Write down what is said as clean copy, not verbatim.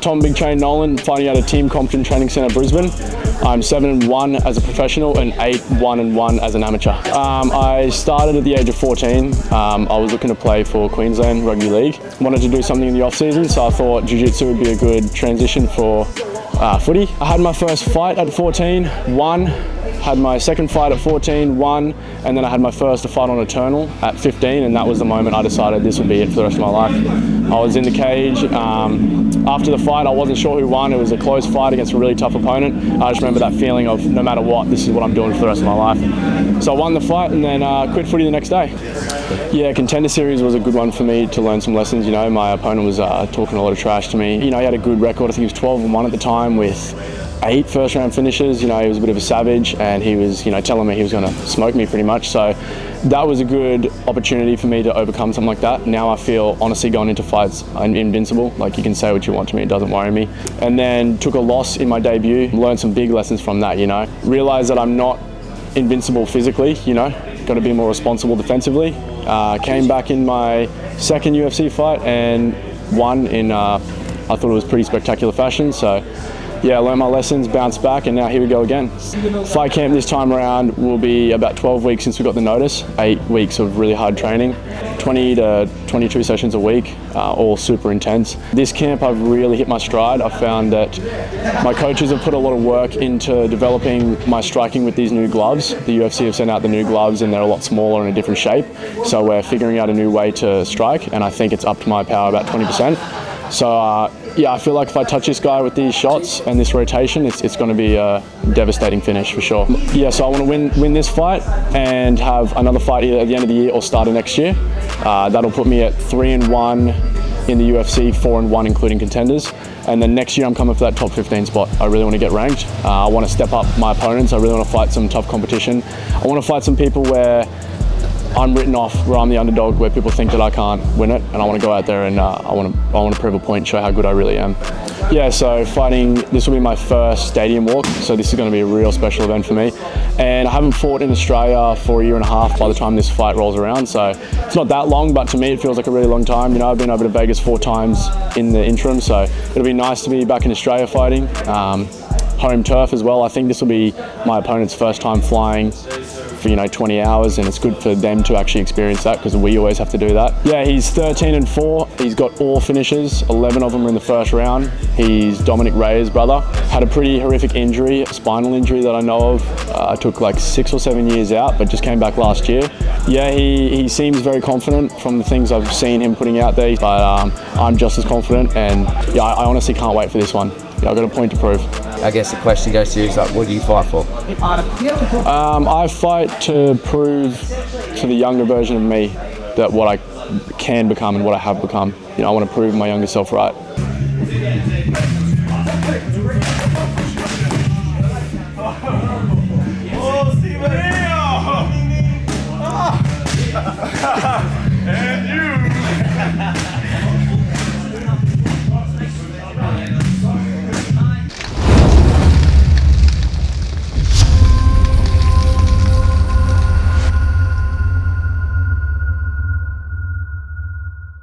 Tom Big Chain Nolan, fighting out of Team Compton Training Centre, Brisbane. I'm 7-1 as a professional and 8-1-1 as an amateur. I started at the age of 14. I was looking to play for Queensland Rugby League. Wanted to do something in the off season, so I thought jiu-jitsu would be a good transition for footy. I had my first fight at 14, won. Had my second fight at 14, won, and then I had my first fight on Eternal at 15, and that was the moment I decided this would be it for the rest of my life. I was in the cage. After the fight, I wasn't sure who won. It was a close fight against a really tough opponent. I just remember that feeling of no matter what, this is what I'm doing for the rest of my life. So I won the fight and then quit footy the next day. Yeah, Contender Series was a good one for me to learn some lessons. You know, my opponent was talking a lot of trash to me. You know, he had a good record. I think he was 12-1 at the time with 8 first-round finishes. You know, he was a bit of a savage, and he was, you know, telling me he was going to smoke me pretty much. So that was a good opportunity for me to overcome something like that. Now I feel, honestly, going into fights, I'm invincible. Like, you can say what you want to me, it doesn't worry me. And then took a loss in my debut, learned some big lessons from that, you know. Realised that I'm not invincible physically, you know, got to be more responsible defensively. Came back in my second UFC fight and won in, I thought it was pretty spectacular fashion. So yeah, I learned my lessons, bounced back, and now here we go again. Fight camp this time around will be about 12 weeks since we got the notice. 8 weeks of really hard training, 20 to 22 sessions a week, all super intense. This camp I've really hit my stride. I found that my coaches have put a lot of work into developing my striking with these new gloves. The UFC have sent out the new gloves and they're a lot smaller and a different shape. So we're figuring out a new way to strike, and I think it's up to my power about 20%. So yeah, I feel like if I touch this guy with these shots and this rotation, it's going to be a devastating finish for sure. Yeah, so I want to win this fight and have another fight either at the end of the year or start of next year. That'll put me at 3-1 in the UFC, 4-1 including contenders. And then next year I'm coming for that top 15 spot. I really want to get ranked. I want to step up my opponents. I really want to fight some tough competition. I want to fight some people where I'm written off, where I'm the underdog, where people think that I can't win it, and I want to go out there and I want to prove a point, show how good I really am. Yeah, so this will be my first stadium walk, so this is going to be a real special event for me. And I haven't fought in Australia for a year and a half by the time this fight rolls around, so it's not that long, but to me it feels like a really long time. You know, I've been over to Vegas 4 times in the interim, so it'll be nice to be back in Australia fighting. Home turf as well. I think this will be my opponent's first time flying for, you know, 20 hours, and it's good for them to actually experience that because we always have to do that. Yeah, he's 13-4. He's got all finishes. 11 of them are in the first round. He's Alex Reyes' brother. Had a pretty horrific injury, a spinal injury that I know of. I took like 6 or 7 years out, but just came back last year. Yeah, he seems very confident from the things I've seen him putting out there, but I'm just as confident, and yeah, I honestly can't wait for this one. Yeah, I've got a point to prove. I guess the question goes to you is, like, what do you fight for? I fight to prove to the younger version of me that what I can become and what I have become. You know, I want to prove my younger self right.